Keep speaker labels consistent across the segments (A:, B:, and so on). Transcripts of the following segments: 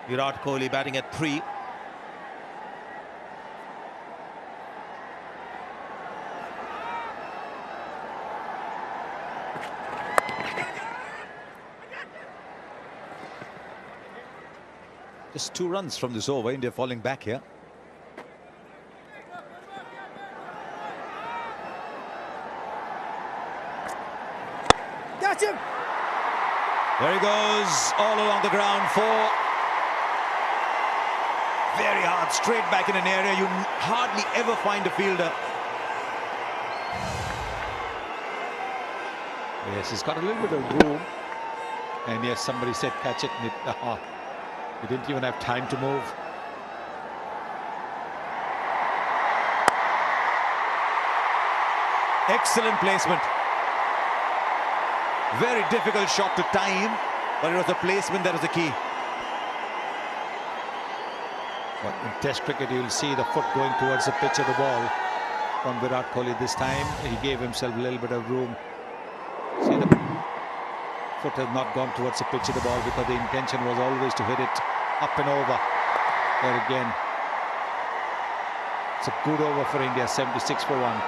A: Virat Kohli batting at 3.
B: Just 2 runs from this over. India falling back here.
C: That's him.
B: There he goes, all along the ground. 4. Very hard, straight back in an area you hardly ever find a fielder. Yes, he's got a little bit of room. And yes, somebody said catch it. And he didn't even have time to move. Excellent placement. Very difficult shot to time, but it was the placement that was the key. But in Test cricket, you'll see the foot going towards the pitch of the ball from Virat Kohli. This time, he gave himself a little bit of room. See, the foot has not gone towards the pitch of the ball because the intention was always to hit it up and over. There again, it's a good over for India, 76 for 1.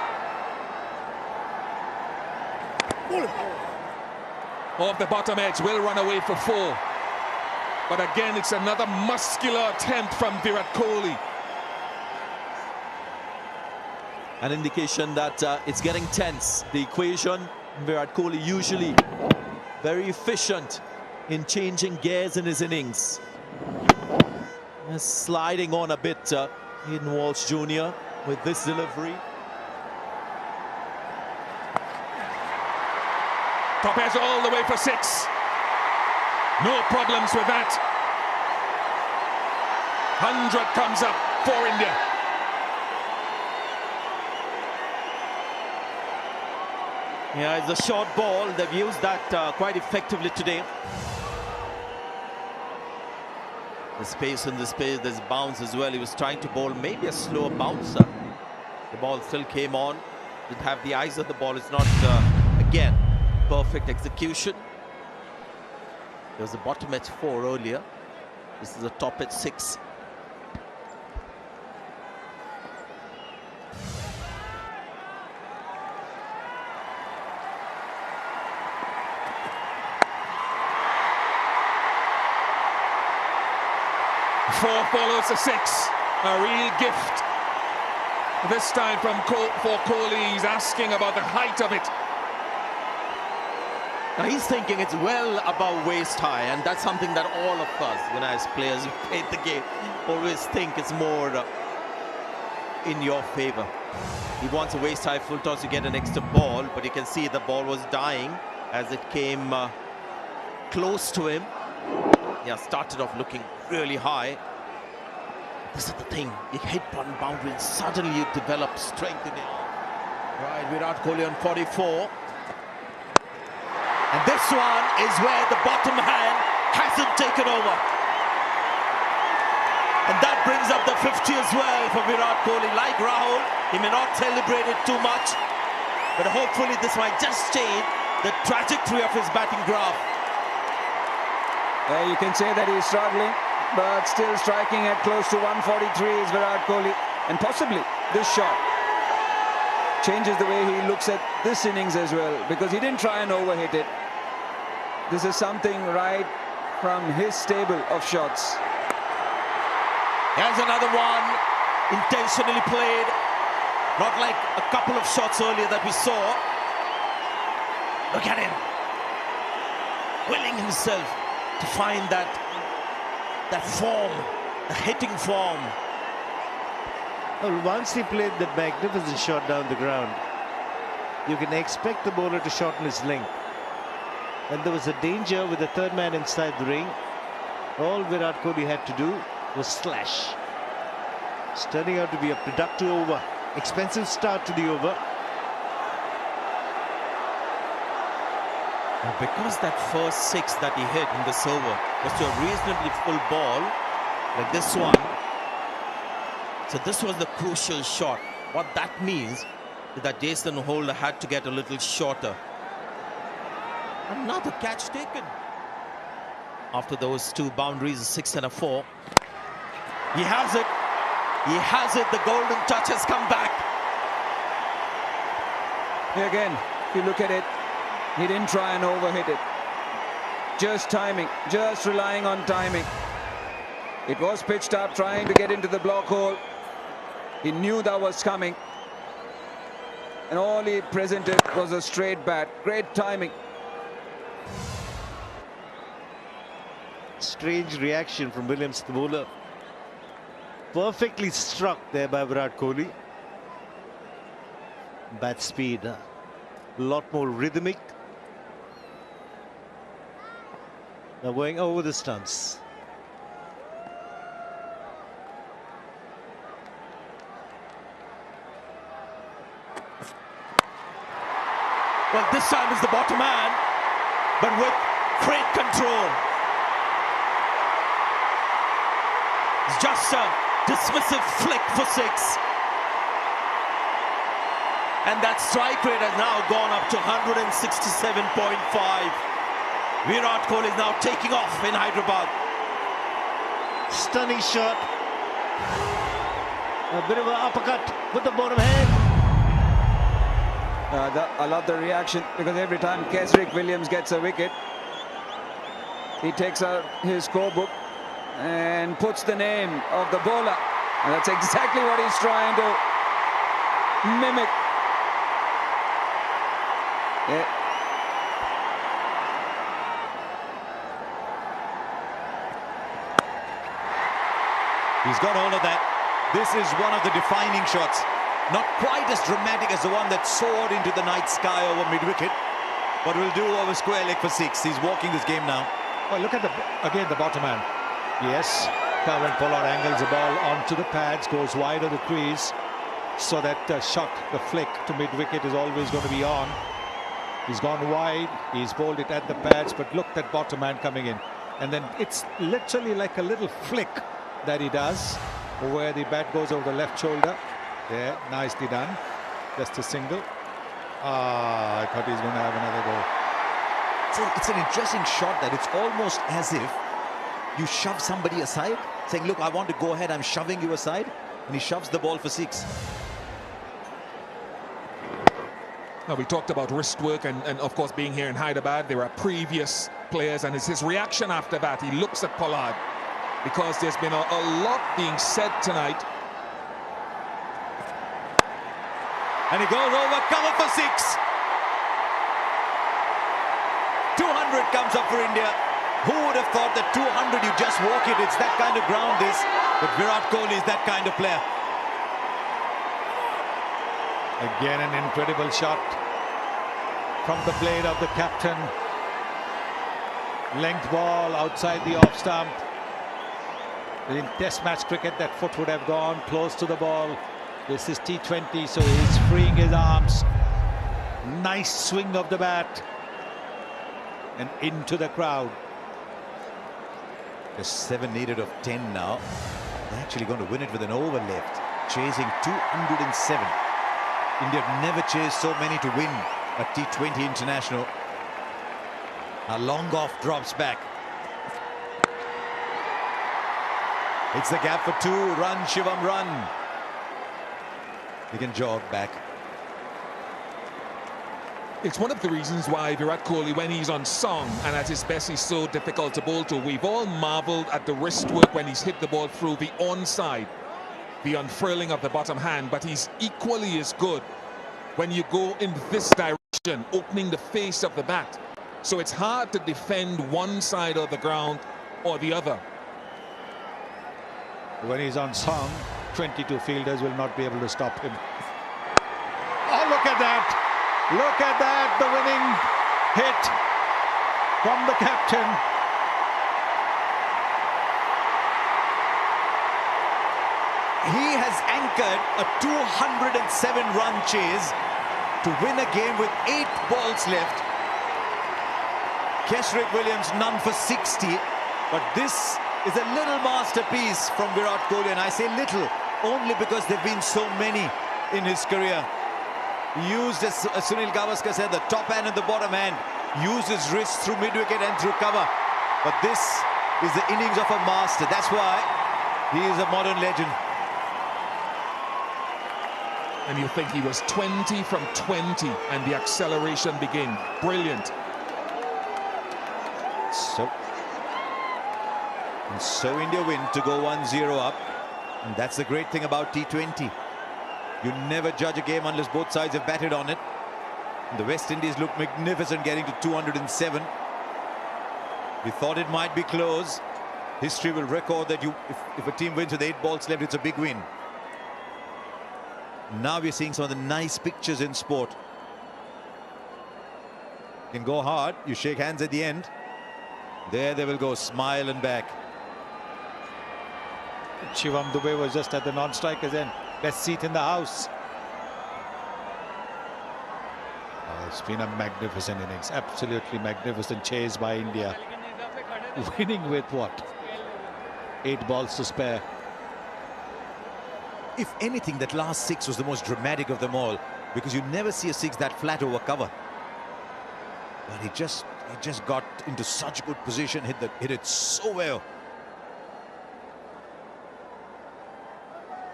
D: Off the bottom edge, will run away for 4. But again, it's another muscular attempt from Virat Kohli.
A: An indication that it's getting tense. The equation, Virat Kohli usually very efficient in changing gears in his innings. Sliding on a bit, Hayden Walsh Jr. with this delivery.
D: Top edge all the way for 6. No problems with that. 100 comes up for India.
A: Yeah, it's a short ball. They've used that quite effectively today. The space in the space, there's bounce as well. He was trying to bowl maybe a slower bouncer. The ball still came on. Didn't have the eyes of the ball. It's not, again, perfect execution. There was a bottom at 4 earlier. This is a top at 6.
D: Four follows the 6. A real gift. This time for Kohli. He's asking about the height of it.
A: Now he's thinking it's well above waist high, and that's something that all of us, as players who played the game, always think it's more in your favor. He wants a waist high full toss to get an extra ball, but you can see the ball was dying as it came close to him. Yeah, started off looking really high. This is the thing, you hit one boundary and suddenly you develop strength in it. Right, Virat Kohli on 44. And this one is where the bottom hand hasn't taken over. And that brings up the 50 as well for Virat Kohli. Like Rahul, he may not celebrate it too much, but hopefully this might just change the trajectory of his batting graph.
C: You can say that he's struggling, but still striking at close to 143 is Virat Kohli. And possibly this shot changes the way he looks at this innings as well, because he didn't try and overhit it. This is something right from his stable of shots.
A: Here's another one, intentionally played. Not like a couple of shots earlier that we saw. Look at him, willing himself to find that form, the hitting form.
E: Well, once he played that magnificent shot down the ground, you can expect the bowler to shorten his length. And there was a danger with the third man inside the ring. All Virat Kohli had to do was slash. It's turning out to be a productive over. Expensive start to the over.
A: And because that first 6 that he hit in this over was to a reasonably full ball, like this one. So this was the crucial shot. What that means is that Jason Holder had to get a little shorter. Another catch taken. after those two boundaries, a 6 and a 4. He has it. He has it. The golden touch has come back.
C: Again, if you look at it, he didn't try and overhit it. Just timing, just relying on timing. It was pitched up, trying to get into the block hole. He knew that was coming. And all he presented was a straight bat. Great timing.
E: Strange reaction from Williams, the bowler. Perfectly struck there by Virat Kohli. Bat speed, a lot more rhythmic. Now going over the stumps.
A: Well, this time is the bottom man, but with great control. It's just a dismissive flick for 6. And that strike rate has now gone up to 167.5. Virat Kohli is now taking off in Hyderabad.
E: Stunning shot. A bit of an uppercut with the bottom hand.
C: I love the reaction, because every time Kesrick Williams gets a wicket, he takes out his scorebook and puts the name of the bowler. And that's exactly what he's trying to mimic. Yeah.
F: He's got all of that. This is one of the defining shots. Not quite as dramatic as the one that soared into the night sky over mid-wicket, but will do over square leg for 6. He's walking this game now.
B: Well, look at again the bottom man. Yes, Calvin Pollard angles the ball onto the pads, goes wide of the crease, so that shot, the flick to mid-wicket is always going to be on. He's gone wide, he's bowled it at the pads, but look, that bottom man coming in. And then it's literally like a little flick that he does, where the bat goes over the left shoulder. There, nicely done. Just a single. I thought he's going to have another go.
F: It's an interesting shot that it's almost as if you shove somebody aside, saying, look, I want to go ahead, I'm shoving you aside, and he shoves the ball for 6.
D: Now, we talked about wrist work and of course, being here in Hyderabad, there are previous players, and it's his reaction after that. He looks at Pollard, because there's been a lot being said tonight.
F: And he goes over, cover for 6. 200 comes up for India. Who would have thought that 200, you just walk it, it's that kind of ground this. But Virat Kohli is that kind of player.
B: Again, an incredible shot from the blade of the captain. Length ball outside the off stump. In Test match cricket, that foot would have gone close to the ball. This is T20, so he's freeing his arms. Nice swing of the bat. And into the crowd.
F: Just 7 needed of 10 now. They're actually going to win it with an over left. Chasing 207. India have never chased so many to win a T20 international. A long off drops back. It's the gap for 2. Run, Shivam, run. He can jog back.
D: It's one of the reasons why Virat Kohli, when he's on song and at his best, he's so difficult to bowl to. We've all marveled at the wrist work when he's hit the ball through the onside, the unfurling of the bottom hand, but he's equally as good when you go in this direction, opening the face of the bat. So it's hard to defend one side of the ground or the other.
B: When he's on song, 22 fielders will not be able to stop him. Oh, look at that! Look at that, the winning hit from the captain.
F: He has anchored a 207-run chase to win a game with 8 balls left. Kesrick Williams none for 60, but this is a little masterpiece from Virat Kohli, and I say little only because there have been so many in his career. He used, as Sunil Gavaskar said, the top hand and the bottom hand. Used his wrist through mid-wicket and through cover. But this is the innings of a master. That's why he is a modern legend.
D: And you think he was 20 from 20 and the acceleration began. Brilliant.
F: So India win to go 1-0 up. And that's the great thing about T20. You never judge a game unless both sides have batted on it. And the West Indies look magnificent getting to 207. We thought it might be close. History will record that if a team wins with 8 balls left, it's a big win. Now we're seeing some of the nice pictures in sport. You can go hard, you shake hands at the end. There they will go, smile and back.
B: Shivam Dube was just at the non-strikers end. Best seat in the house. Oh, it's been a magnificent innings. Absolutely magnificent chase by India. Winning with what? 8 balls to spare.
F: If anything, that last 6 was the most dramatic of them all, because you never see a 6 that flat over cover. But he just got into such good position, hit it so well.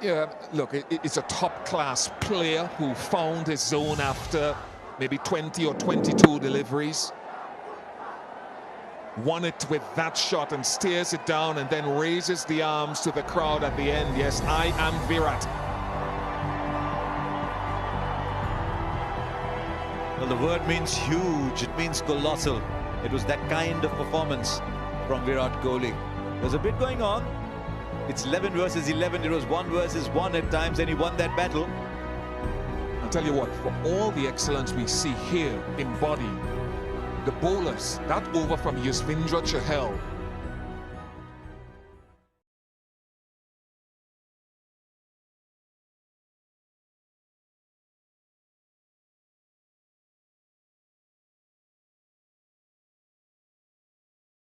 D: Yeah, look, it's a top-class player who found his zone after maybe 20 or 22 deliveries. Won it with that shot and steers it down and then raises the arms to the crowd at the end. Yes, I am Virat.
F: Well, the word means huge. It means colossal. It was that kind of performance from Virat Kohli. There's a bit going on. It's 11 versus 11. It was 1 versus 1 at times, and he won that battle.
D: I'll tell you what, for all the excellence we see here embodied, the bowlers, that over from Yuzvendra Chahal